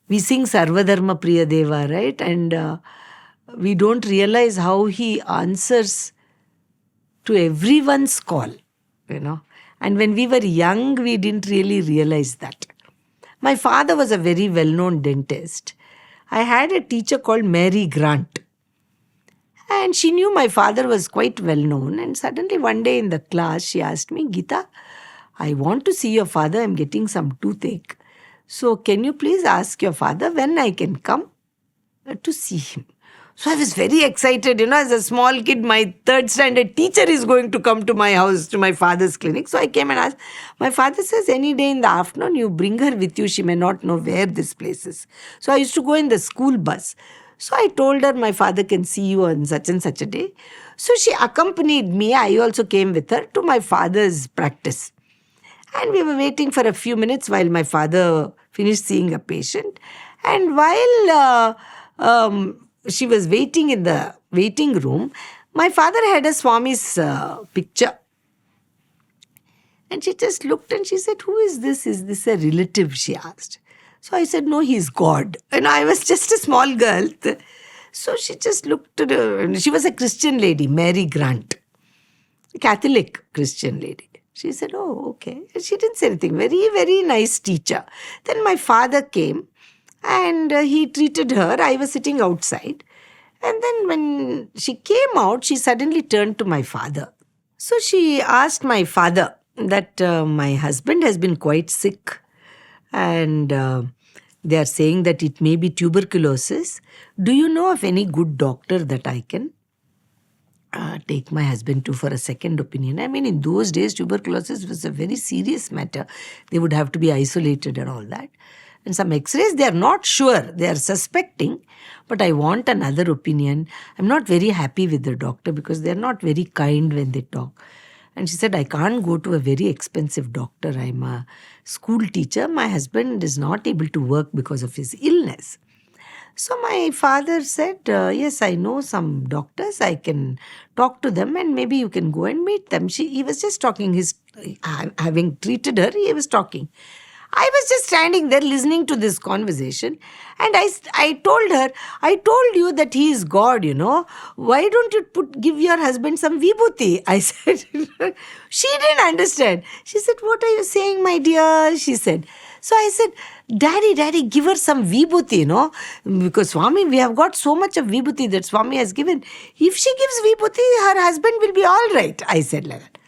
We sing Sarvadharma Priya Deva, right? And we don't realize how he answers to everyone's call. And when we were young, we didn't really realize that. My father was a very well-known dentist. I had a teacher called Mary Grant. And she knew my father was quite well-known. And suddenly one day in the class, she asked me, Geetha, I want to see your father. I'm getting some toothache. So can you please ask your father when I can come to see him? So I was very excited, as a small kid, my third standard teacher is going to come to my house, to my father's clinic. So I came and asked. My father says, any day in the afternoon, you bring her with you. She may not know where this place is. So I used to go in the school bus. So I told her, my father can see you on such and such a day. So she accompanied me. I also came with her to my father's practice. And we were waiting for a few minutes while my father finished seeing a patient. And while she was waiting in the waiting room, my father had a Swami's picture. And she just looked and she said, who is this? Is this a relative? She asked. So I said, no, he's God. And I was just a small girl. So she just looked at her. She was a Christian lady, Mary Grant, a Catholic Christian lady. She said, oh, okay. She didn't say anything. Very, very nice teacher. Then my father came and he treated her. I was sitting outside. And then when she came out, she suddenly turned to my father. So she asked my father that my husband has been quite sick and they are saying that it may be tuberculosis. Do you know of any good doctor that I can take my husband to for a second opinion? I mean, in those days, tuberculosis was a very serious matter. They would have to be isolated and all that. And some x-rays, they are not sure. They are suspecting. But I want another opinion. I'm not very happy with the doctor because they're not very kind when they talk. And she said, I can't go to a very expensive doctor. I'm a school teacher. My husband is not able to work because of his illness. So my father said, yes, I know some doctors. I can talk to them and maybe you can go and meet them. He was just talking. Having treated her, he was talking. I was just standing there listening to this conversation and I told her, I told you that he is God, Why don't you give your husband some vibhuti? I said, she didn't understand. She said, what are you saying, my dear? She said. So I said, Daddy, give her some vibhuti, Because Swami, we have got so much of vibhuti that Swami has given. If she gives vibhuti, her husband will be all right. I said like that.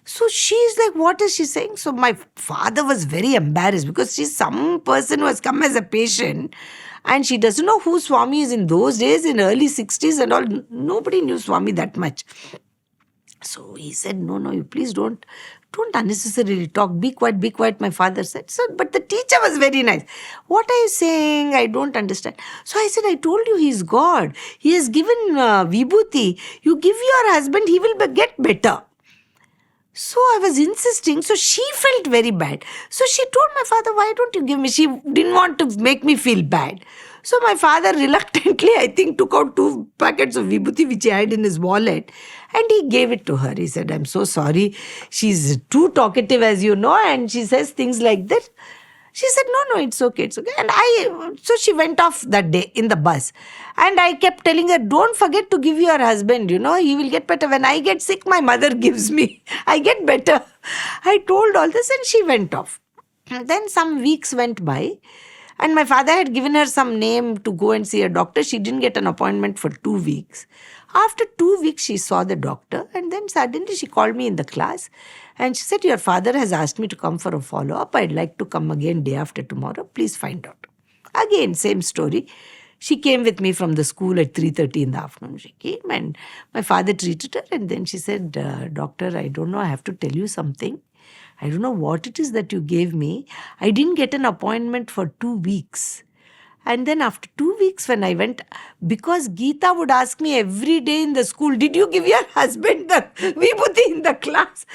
So she's like, what is she saying? So my father was very embarrassed because she's some person who has come as a patient and she doesn't know who Swami is. In those days, in early 60s and all, nobody knew Swami that much. So he said, no, you please don't unnecessarily talk. Be quiet, my father said. So, but the teacher was very nice. What are you saying? I don't understand. So I said, I told you he's God. He has given vibhuti. You give your husband, he will get better. So I was insisting. So she felt very bad. So she told my father, why don't you give me? She didn't want to make me feel bad. So my father reluctantly, I think, took out 2 packets of vibhuti which he had in his wallet and he gave it to her. He said, I'm so sorry. She's too talkative, as you know, and she says things like that. She said, no, it's okay. And so she went off that day in the bus. And I kept telling her, don't forget to give your husband, he will get better. When I get sick, my mother gives me. I get better. I told all this and she went off. And then some weeks went by. And my father had given her some name to go and see a doctor. She didn't get an appointment for 2 weeks. After 2 weeks, she saw the doctor. And then suddenly she called me in the class. And she said, your father has asked me to come for a follow-up. I'd like to come again day after tomorrow. Please find out. Again, same story. She came with me from the school at 3:30 in the afternoon. She came and my father treated her. And then she said, doctor, I don't know. I have to tell you something. I don't know what it is that you gave me. I didn't get an appointment for 2 weeks. And then after 2 weeks when I went, because Geetha would ask me every day in the school, did you give your husband the vibhuti in the class?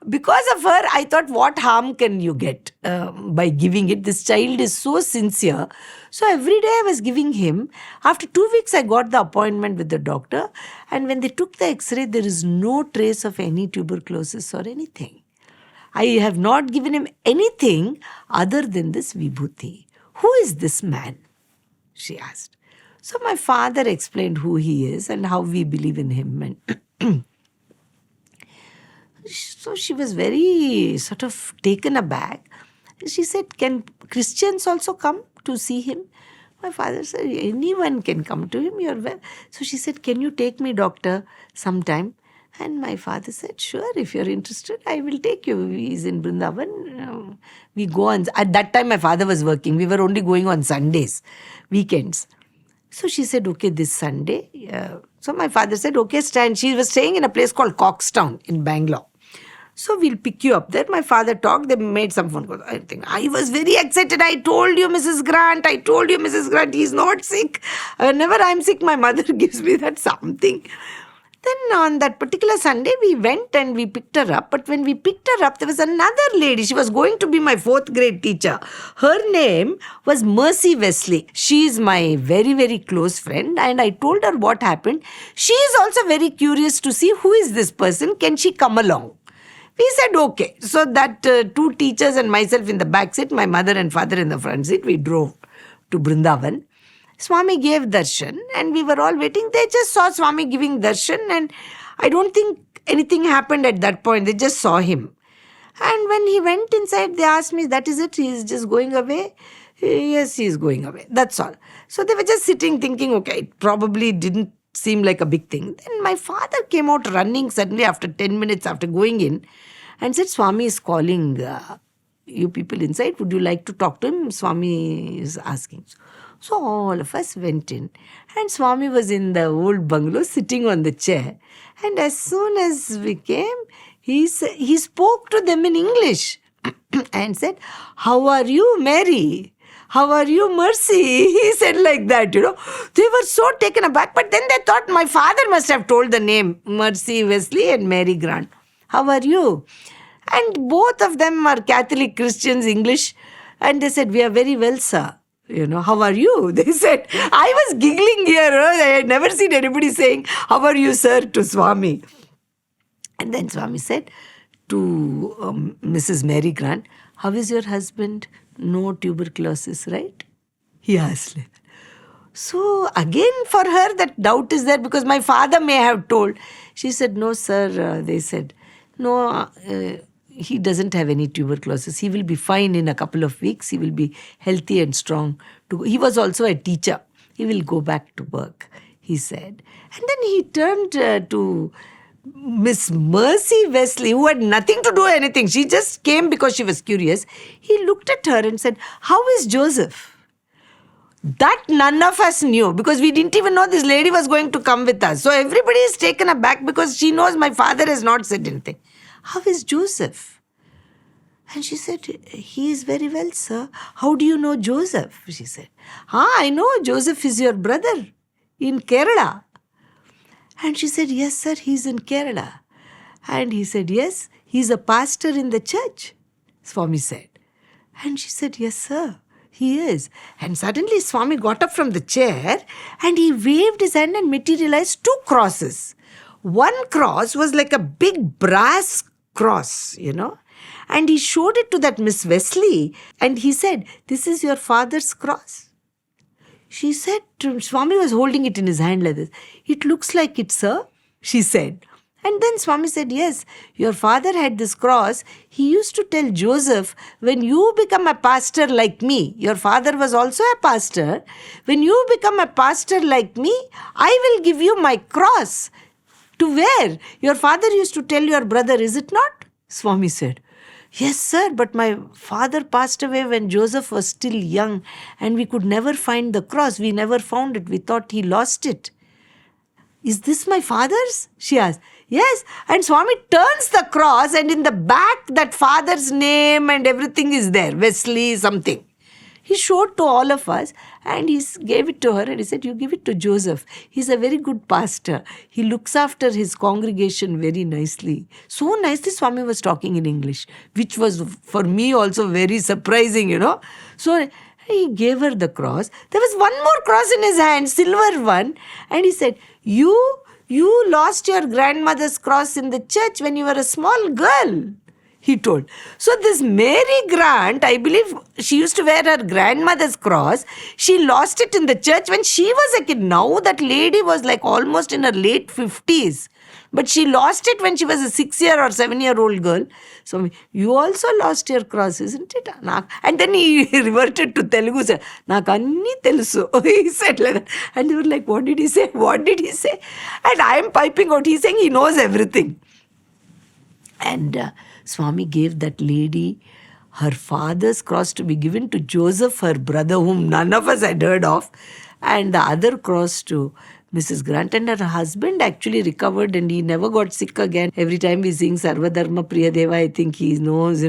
Because of her, I thought, what harm can you get by giving it? This child is so sincere. So every day I was giving him. After 2 weeks, I got the appointment with the doctor. And when they took the x-ray, there is no trace of any tuberculosis or anything. I have not given him anything other than this vibhuti. "Who is this man?" she asked. So my father explained who he is and how we believe in him. And so she was very sort of taken aback. She said, "Can Christians also come to see him?" My father said, "Anyone can come to him. You're well." So she said, "Can you take me, doctor, sometime?" And my father said, "Sure, if you're interested, I will take you." He's in Vrindavan. We go on. At that time, my father was working. We were only going on Sundays, weekends. So she said, "Okay, this Sunday." So my father said, "Okay, stand." She was staying in a place called Coxtown in Bangalore. "So we'll pick you up there." My father talked. They made some phone calls. I was very excited. "I told you, Mrs. Grant. I told you, Mrs. Grant, he's not sick. Whenever I'm sick, my mother gives me that something." Then on that particular Sunday, we went and we picked her up. But when we picked her up, there was another lady. She was going to be my 4th grade teacher. Her name was Mercy Wesley. She is my very, very close friend. And I told her what happened. She is also very curious to see who is this person. Can she come along? We said, okay. So that 2 teachers and myself in the back seat, my mother and father in the front seat, we drove to Vrindavan. Swami gave darshan and we were all waiting. They just saw Swami giving darshan and I don't think anything happened at that point. They just saw him. And when he went inside, they asked me, "That is it? He is just going away?" "Yes, he is going away." That's all. So they were just sitting thinking, okay, it probably didn't seem like a big thing. Then my father came out running suddenly after 10 minutes after going in and said, "Swami is calling you people inside. Would you like to talk to him? Swami is asking." So all of us went in and Swami was in the old bungalow sitting on the chair. And as soon as we came, he spoke to them in English and said, "How are you, Mary? How are you, Mercy?" He said like that, They were so taken aback. But then they thought my father must have told the name, Mercy Wesley and Mary Grant. "How are you?" And both of them are Catholic Christians, English. And they said, "We are very well, sir. How are you?" They said. I was giggling here. I had never seen anybody saying, "How are you, sir?" to Swami. And then Swami said to Mrs. Mary Grant, "How is your husband? No tuberculosis, right?" He asked. So again for her that doubt is there because my father may have told. She said, "No, sir." They said, "No, he doesn't have any tuberculosis. He will be fine in a couple of weeks. He will be healthy and strong." He was also a teacher. "He will go back to work," he said. And then he turned to Miss Mercy Wesley, who had nothing to do anything. She just came because she was curious. He looked at her and said, "How is Joseph?" That none of us knew because we didn't even know this lady was going to come with us. So everybody is taken aback because she knows my father has not said anything. "How is Joseph?" And she said, "He is very well, sir." "How do you know Joseph?" She said, "I know Joseph is your brother in Kerala." And she said, "Yes, sir, he's in Kerala." And he said, "Yes, he's a pastor in the church," Swami said. And she said, "Yes, sir, he is." And suddenly Swami got up from the chair and he waved his hand and materialized 2 crosses. One cross was like a big brass cross, and he showed it to that Miss Wesley and he said, "This is your father's cross." She said, Swami was holding it in his hand like this. "It looks like it, sir," she said. And then Swami said, "Yes, your father had this cross. He used to tell Joseph, when you become a pastor like me," your father was also a pastor, "when you become a pastor like me, I will give you my cross to wear. Your father used to tell your brother, is it not?" Swami said, "Yes, sir, but my father passed away when Joseph was still young and we could never find the cross. We never found it. We thought he lost it." "Is this my father's?" she asked. "Yes." And Swami turns the cross and in the back that father's name and everything is there. Wesley something. He showed to all of us and he gave it to her and he said, "You give it to Joseph. He's a very good pastor. He looks after his congregation very nicely." So nicely Swami was talking in English, which was for me also very surprising, So he gave her the cross. There was one more cross in his hand, silver one. And he said, You lost your grandmother's cross in the church when you were a small girl." he told. So this Mary Grant, I believe she used to wear her grandmother's cross. She lost it in the church when she was a kid. Now that lady was like almost in her late 50s. But she lost it when she was a 6-year or 7-year-old girl. So you also lost your cross, isn't it? And then he reverted to Telugu. Said, "Naku anni telusu." He said like that. And they were like, what did he say? What did he say? And I am piping out. He's saying he knows everything. And Swami gave that lady her father's cross to be given to Joseph, her brother, whom none of us had heard of, and the other cross to Mrs. Grant. And her husband actually recovered and he never got sick again. Every time we sing Sarvadharma Priyadeva, I think he knows,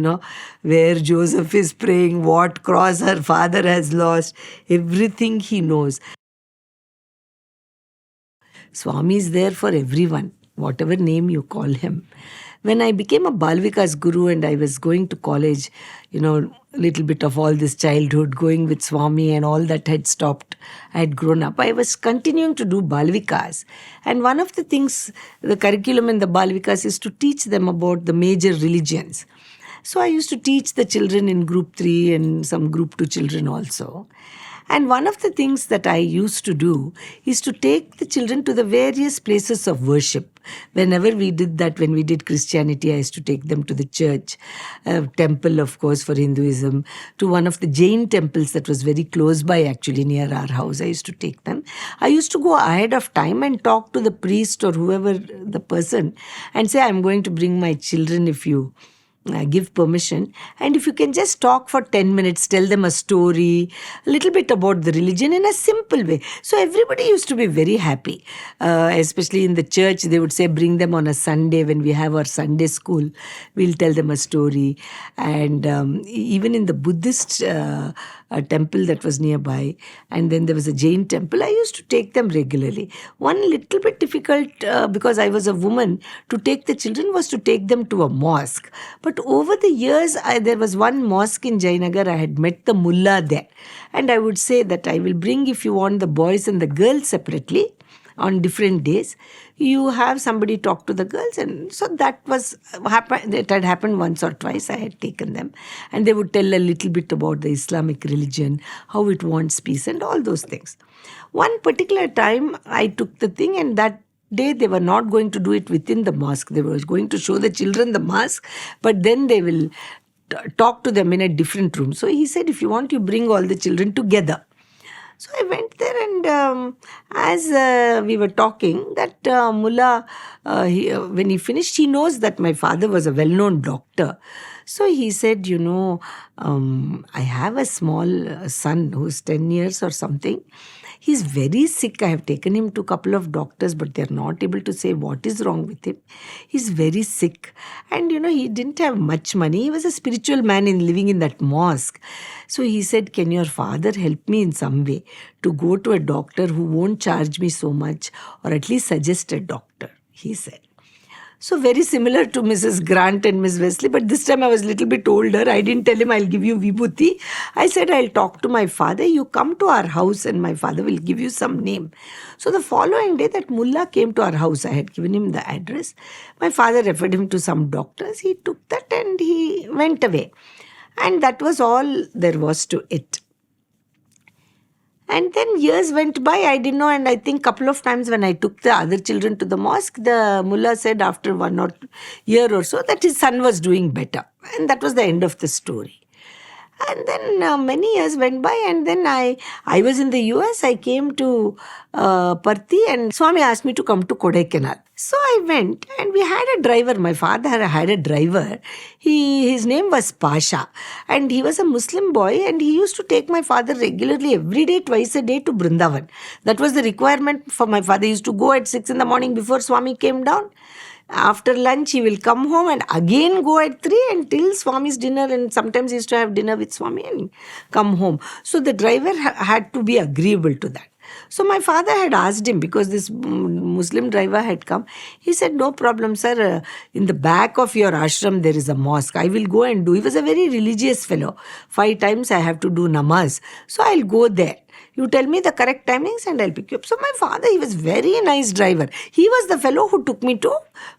where Joseph is praying, what cross her father has lost, everything he knows. Swami is there for everyone, whatever name you call him. When I became a Balvikas guru and I was going to college, little bit of all this childhood, going with Swami and all that had stopped. I had grown up. I was continuing to do Balvikas. And one of the things, the curriculum in the Balvikas is to teach them about the major religions. So I used to teach the children in group 3 and some group 2 children also. And one of the things that I used to do is to take the children to the various places of worship. Whenever we did that, when we did Christianity, I used to take them to the church, temple, of course, for Hinduism, to one of the Jain temples that was very close by, actually, near our house. I used to take them. I used to go ahead of time and talk to the priest or whoever the person and say, I'm going to bring my children if you give permission, and if you can just talk for 10 minutes, tell them a story, a little bit about the religion in a simple way. So everybody used to be very happy, especially in the church. They would say, bring them on a Sunday when we have our Sunday school, we'll tell them a story. And even in the Buddhist temple that was nearby, and then there was a Jain temple, I used to take them regularly. One little bit difficult, because I was a woman, to take the children was to take them to a mosque. But over the years, there was one mosque in Jayanagar. I had met the mullah there. And I would say that I will bring, if you want, the boys and the girls separately on different days. You have somebody talk to the girls. And so that had happened once or twice. I had taken them. And they would tell a little bit about the Islamic religion, how it wants peace and all those things. One particular time, I took the thing, and that day they were not going to do it within the mosque. They were going to show the children the mosque, but then they will talk to them in a different room. So he said, if you want, you bring all the children together. So I went there, and as we were talking, that mullah, when he finished, he knows that my father was a well-known doctor. So he said, I have a small son who's 10 years or something. He's very sick. I have taken him to a couple of doctors, but they're not able to say what is wrong with him. He's very sick. And, he didn't have much money. He was a spiritual man living in that mosque. So he said, can your father help me in some way to go to a doctor who won't charge me so much, or at least suggest a doctor, he said. So very similar to Mrs. Grant and Miss Wesley, but this time I was a little bit older. I didn't tell him I'll give you vibhuti. I said I'll talk to my father. You come to our house and my father will give you some name. So the following day, that mullah came to our house. I had given him the address. My father referred him to some doctors. He took that and he went away. And that was all there was to it. And then years went by, I didn't know, and I think a couple of times when I took the other children to the mosque, the mullah said after 1 year or so that his son was doing better. And that was the end of the story. And then many years went by, and then I was in the US. I came to Parthi, and Swami asked me to come to Kodaikanal. So I went, and we had a driver. My father had a driver. His name was Pasha, and he was a Muslim boy, and he used to take my father regularly every day, twice a day to Brindavan. That was the requirement for my father. He used to go at 6 in the morning before Swami came down. After lunch, he will come home and again go at 3 until Swami's dinner, and sometimes he used to have dinner with Swami and come home. So the driver had to be agreeable to that. So my father had asked him, because this Muslim driver had come, he said, no problem, sir, in the back of your ashram there is a mosque. I will go and do. He was a very religious fellow. 5 times I have to do namaz. So I'll go there. You tell me the correct timings and I'll pick you up. So my father, he was very nice driver. He was the fellow who took me to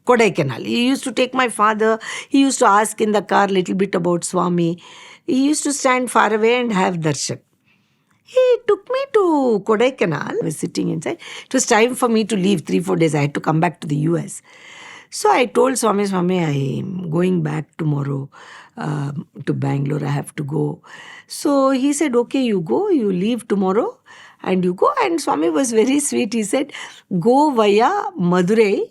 Kodaikanal. He used to take my father. He used to ask in the car a little bit about Swami. He used to stand far away and have darshan. He took me to Kodaikanal. I was sitting inside. It was time for me to leave 3-4 days. I had to come back to the US. So I told Swami, I'm going back tomorrow to Bangalore. I have to go. So he said, okay, you go. You leave tomorrow and you go. And Swami was very sweet. He said, go via Madurai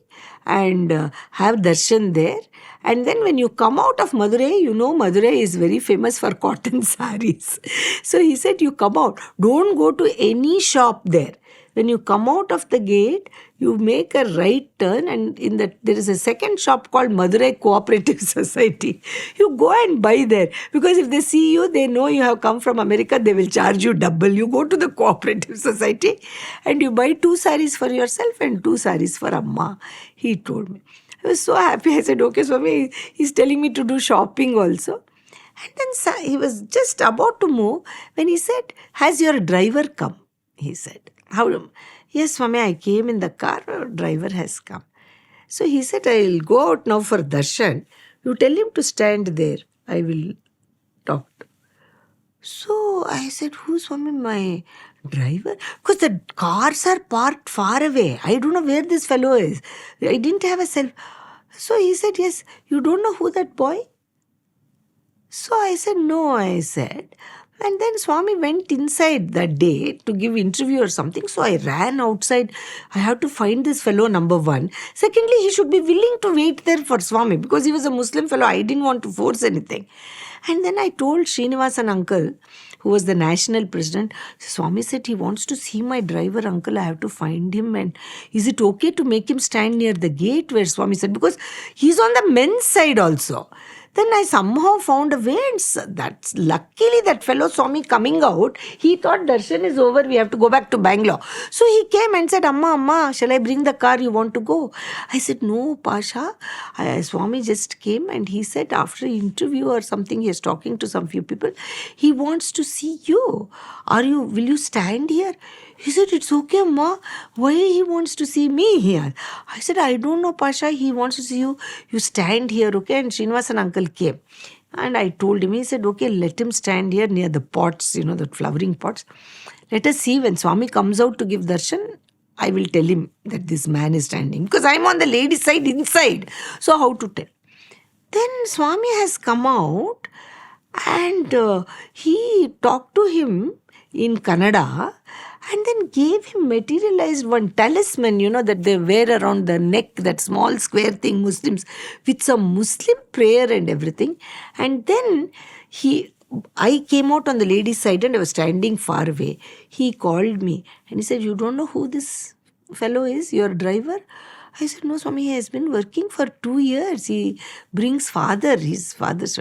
and have darshan there. And then when you come out of Madurai, you know Madurai is very famous for cotton saris. So he said, you come out. Don't go to any shop there. When you come out of the gate, you make a right turn and there is a second shop called Madurai Cooperative Society. You go and buy there. Because if they see you, they know you have come from America, they will charge you double. You go to the Cooperative Society and you buy 2 saris for yourself and 2 saris for Amma. He told me. I was so happy. I said, okay, Swami, he's telling me to do shopping also. And then he was just about to move when he said, has your driver come? He said. How? Yes, Swami, I came in the car, our driver has come. So he said, I'll go out now for darshan. You tell him to stand there. I will talk to. So I said, who's Swami, my driver? Because the cars are parked far away. I don't know where this fellow is. I didn't have a cell. So he said, yes, you don't know who that boy? So I said, no, I said. And then Swami went inside that day to give interview or something. So I ran outside. I have to find this fellow, number one. Secondly, he should be willing to wait there for Swami because he was a Muslim fellow. I didn't want to force anything. And then I told Srinivasan uncle, who was the national president, Swami said he wants to see my driver uncle. I have to find him. And is it okay to make him stand near the gate where Swami said? Because he's on the men's side also. Then I somehow found a way and that's luckily that fellow saw me coming out. He thought darshan is over, we have to go back to Bangalore. So he came and said, Amma, shall I bring the car, you want to go? I said, no, Pasha. Swami just came and he said after interview or something, he is talking to some few people, he wants to see you. Will you stand here? He said, it's okay, Amma. Why he wants to see me here? I said, I don't know, Pasha. He wants to see you. You stand here, okay? And Srinivasan uncle came. And I told him, he said, okay, let him stand here near the pots, the flowering pots. Let us see when Swami comes out to give darshan, I will tell him that this man is standing. Because I'm on the ladies' side inside. So how to tell? Then Swami has come out and he talked to him in Kannada and then gave him materialized one talisman, that they wear around the neck, that small square thing, Muslims, with some Muslim prayer and everything. And then I came out on the ladies' side and I was standing far away. He called me and he said, you don't know who this fellow is, your driver? I said, no, Swami, he has been working for 2 years. He brings his father's.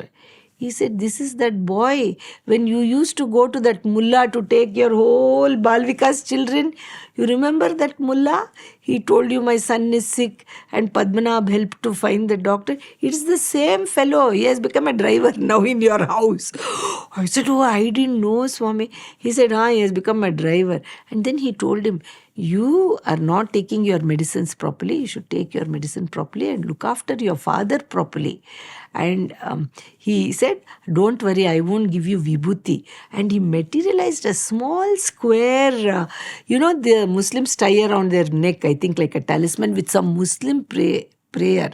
He said, this is that boy. When you used to go to that mullah to take your whole Balvika's children, you remember that mullah? He told you, my son is sick and Padmanabh helped to find the doctor. It's the same fellow. He has become a driver now in your house. I said, oh, I didn't know, Swami. He said, he has become a driver. And then he told him, you are not taking your medicines properly. You should take your medicine properly and look after your father properly. And he said, don't worry, I won't give you vibhuti. And he materialized a small square, the Muslims tie around their neck, I think like a talisman with some Muslim prayer.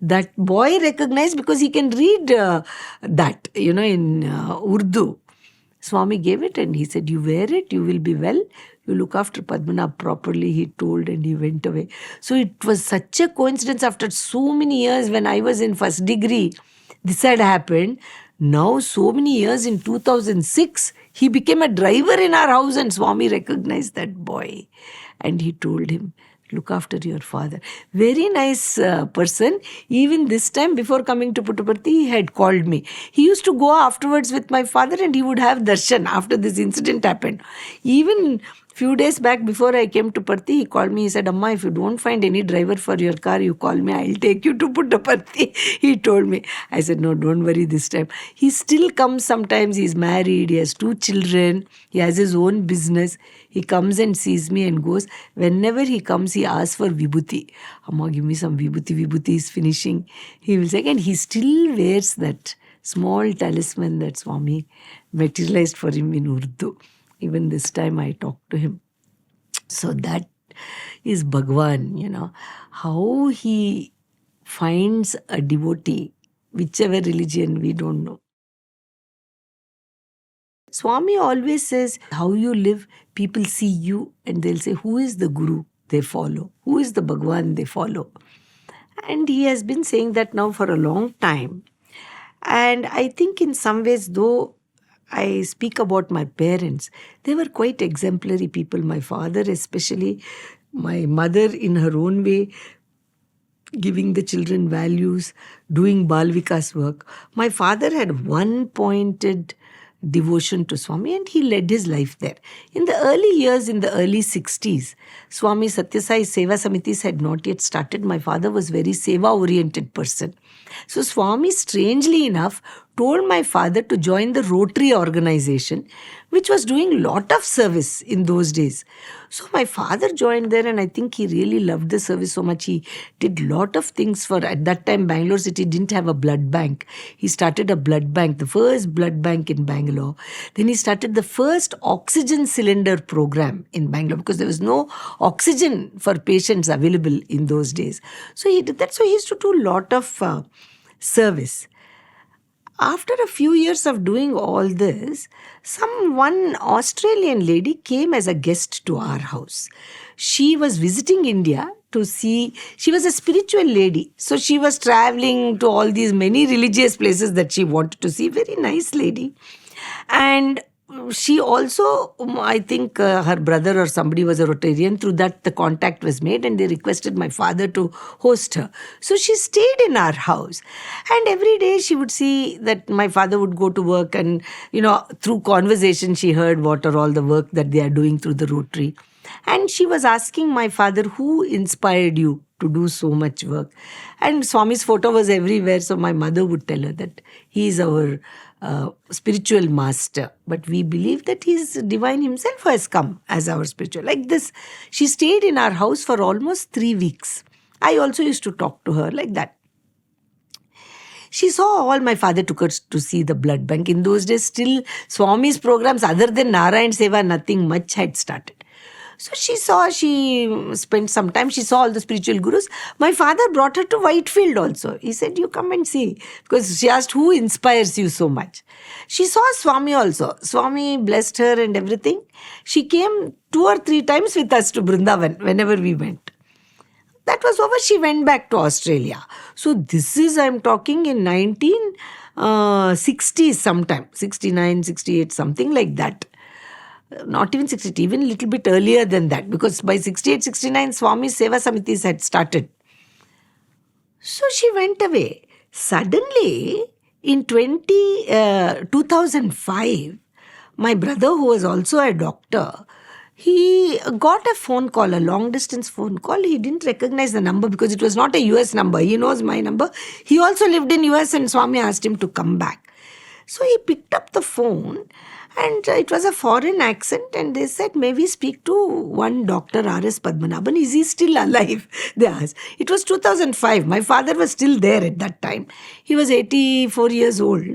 That boy recognized because he can read that, in Urdu. Swami gave it and he said, you wear it, you will be well. You look after Padmanabh properly, he told, and he went away. So it was such a coincidence after so many years when I was in first degree. This had happened. Now so many years in 2006, he became a driver in our house and Swami recognized that boy. And he told him, look after your father. Very nice person. Even this time before coming to Puttaparthi, he had called me. He used to go afterwards with my father and he would have darshan after this incident happened. Even Few days back, before I came to Parthi, he called me. He said, Amma, if you don't find any driver for your car, you call me. I'll take you to Puttaparthi. He told me. I said, no, don't worry this time. He still comes sometimes. He's married. He has 2 children. He has his own business. He comes and sees me and goes. Whenever he comes, he asks for vibhuti. Amma, give me some vibhuti. Vibhuti is finishing. He will say, and he still wears that small talisman that Swami materialized for him in Urdu. Even this time I talked to him. So that is Bhagawan, how he finds a devotee, whichever religion, we don't know. Swami always says, how you live, people see you and they'll say, who is the Guru they follow? Who is the Bhagawan they follow? And he has been saying that now for a long time. And I think in some ways, though I speak about my parents, they were quite exemplary people. My father especially, my mother in her own way, giving the children values, doing Balvika's work. My father had one pointed devotion to Swami and he led his life there. In the early years, in the early 60s, Swami Sathya Sai Seva Samitis had not yet started. My father was very seva-oriented person. So Swami, strangely enough, told my father to join the Rotary organization, which was doing lot of service in those days. So my father joined there and I think he really loved the service so much. He did lot of things for, at that time, Bangalore city didn't have a blood bank. He started a blood bank, the first blood bank in Bangalore. Then he started the first oxygen cylinder program in Bangalore because there was no oxygen for patients available in those days. So he did that. So he used to do a lot of service. After a few years of doing all this, one Australian lady came as a guest to our house. She was visiting India to see, she was a spiritual lady. So she was traveling to all these many religious places that she wanted to see. Very nice lady. And she also, I think her brother or somebody was a Rotarian. Through that, the contact was made and they requested my father to host her. So she stayed in our house. And every day she would see that my father would go to work and, through conversation, she heard what are all the work that they are doing through the Rotary. And she was asking my father, who inspired you to do so much work? And Swami's photo was everywhere. So my mother would tell her that he is our spiritual master. But we believe that he's divine himself who has come as our spiritual. Like this, she stayed in our house for almost 3 weeks. I also used to talk to her like that. She saw all. My father took her to see the blood bank. In those days, still Swami's programs other than Narayan Seva, nothing much had started. So she spent some time, she saw all the spiritual gurus. My father brought her to Whitefield also. He said, you come and see. Because she asked, who inspires you so much? She saw Swami also. Swami blessed her and everything. She came 2 or 3 times with us to Vrindavan whenever we went. That was over. She went back to Australia. So this is, I'm talking in 1960s sometime. 69, 68, something like that. Not even 60, even a little bit earlier than that. Because by 68, 69, Swami's Seva Samitis had started. So she went away. Suddenly, in 2005, my brother, who was also a doctor, he got a phone call, a long distance phone call. He didn't recognize the number because it was not a US number. He knows my number. He also lived in US and Swami asked him to come back. So he picked up the phone and it was a foreign accent and they said, may we speak to one Dr. R.S. Padmanabhan? Is he still alive? They asked. It was 2005. My father was still there at that time. He was 84 years old.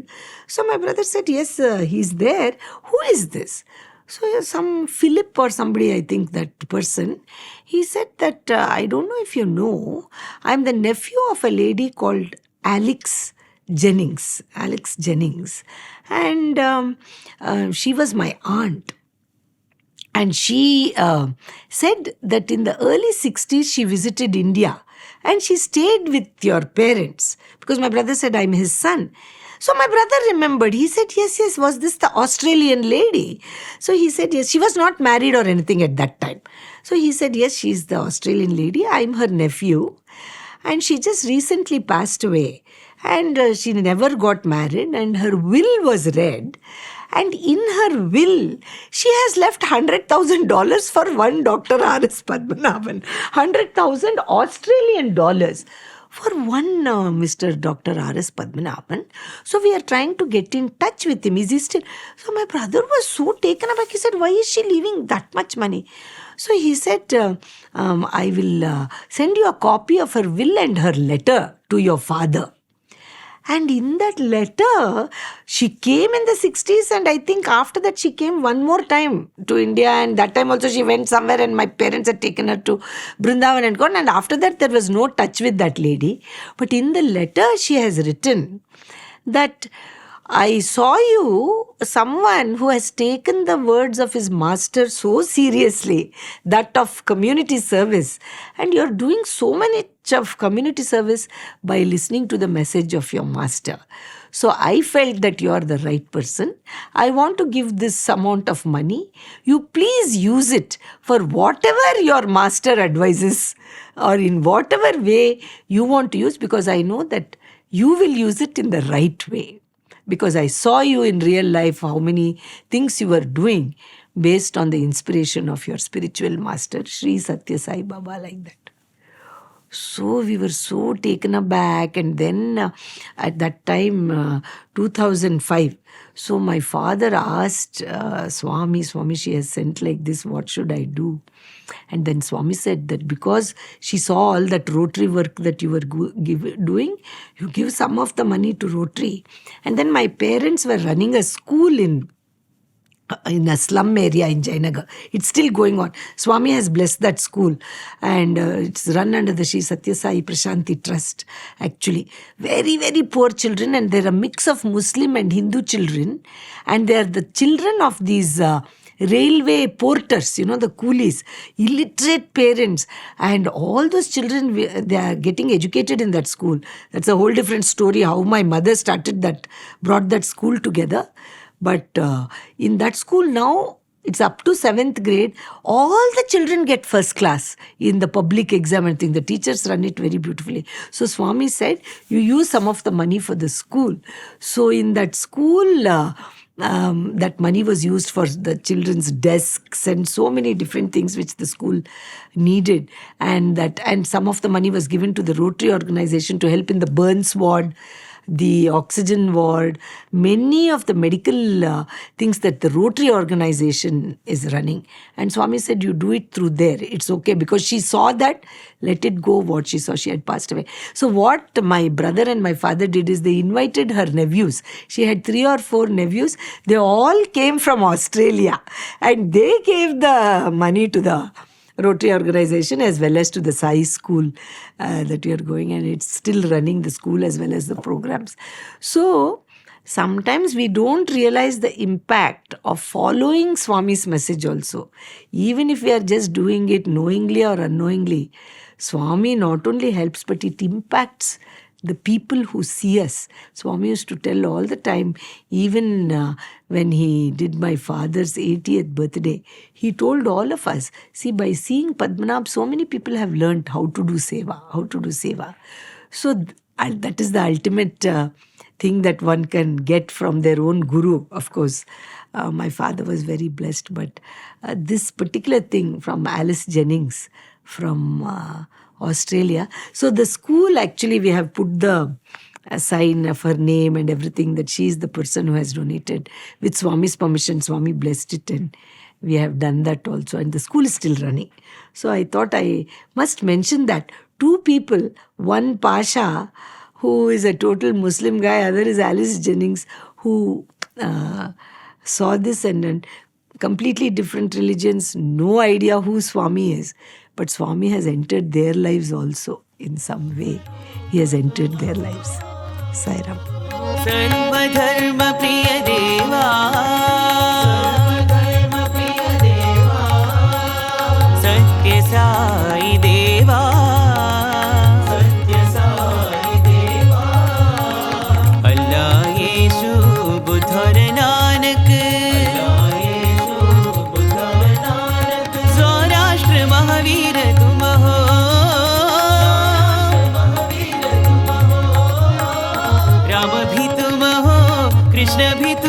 So my brother said, yes, he's there. Who is this? So some Philip or somebody, I think that person, he said that, I don't know if you know, I'm the nephew of a lady called Alex Jennings. And she was my aunt. And she said that in the early 60s, she visited India and she stayed with your parents because my brother said, I'm his son. So my brother remembered. He said, yes, was this the Australian lady? So he said, yes, she was not married or anything at that time. So he said, yes, she's the Australian lady. I'm her nephew. And she just recently passed away. And she never got married and her will was read. And in her will, she has left $100,000 for one Dr. R.S. Padmanabhan. 100,000 Australian dollars for one Mr. Dr. R.S. Padmanabhan. So we are trying to get in touch with him. Is he still? So my brother was so taken aback. He said, why is she leaving that much money? So he said, I will send you a copy of her will and her letter to your father. And in that letter, she came in the 60s, and I think after that she came one more time to India, and that time also she went somewhere and my parents had taken her to Brindavan and gone, and after that there was no touch with that lady. But in the letter she has written that I saw you, someone who has taken the words of his master so seriously, that of community service, and you're doing so much of community service by listening to the message of your master. So I felt that you are the right person. I want to give this amount of money. You please use it for whatever your master advises, or in whatever way you want to use, because I know that you will use it in the right way. Because I saw you in real life, how many things you were doing based on the inspiration of your spiritual master, Sri Sathya Sai Baba, like that. So we were so taken aback. And then at that time, 2005, so my father asked Swami, she has sent like this, what should I do? And then Swami said that because she saw all that Rotary work that you were doing, you give some of the money to Rotary. And then my parents were running a school in a slum area in Jayanagar. It's still going on. Swami has blessed that school, and it's run under the Sri Sathya Sai Prasanthi Trust, actually. Very, very poor children, and they're a mix of Muslim and Hindu children, and they're the children of these railway porters, the coolies, illiterate parents, and all those children, they are getting educated in that school. That's a whole different story, how my mother brought that school together. But in that school now, it's up to 7th grade. All the children get first class in the public exam and thing. The teachers run it very beautifully. So Swami said, you use some of the money for the school. So in that school, that money was used for the children's desks and so many different things which the school needed. And some of the money was given to the Rotary organization to help in the burns ward, the oxygen ward, many of the medical things that the Rotary organization is running. And Swami said, you do it through there. It's okay, because she saw that, let it go what she saw. She had passed away. So what my brother and my father did is they invited her nephews. She had 3 or 4 nephews. They all came from Australia, and they gave the money to the Rotary organization as well as to the Sai school that we are going, and it's still running the school as well as the programs. So sometimes we don't realize the impact of following Swami's message also. Even if we are just doing it knowingly or unknowingly, Swami not only helps, but it impacts the people who see us. Swami used to tell all the time, even when he did my father's 80th birthday, he told all of us, see, by seeing Padmanabh, so many people have learnt how to do seva. So that is the ultimate thing that one can get from their own guru. Of course, my father was very blessed, but this particular thing from Alice Jennings from Australia. So the school, actually, we have put the sign of her name and everything, that she is the person who has donated. With Swami's permission, Swami blessed it, and we have done that also. And the school is still running. So I thought I must mention that. 2 people, one Pasha, who is a total Muslim guy, other is Alice Jennings, who saw this, and completely different religions, no idea who Swami is. But Swami has entered their lives also in some way. He has entered their lives. Sai Ram. Sarva dharma priya deva, Sarva dharma priya deva, Satya Sai Deva, Satya Sai Deva, Allah Yeshu Buddha Nanak, Mahavir तुम हो, राम भी तुम हो, कृष्ण भी तुम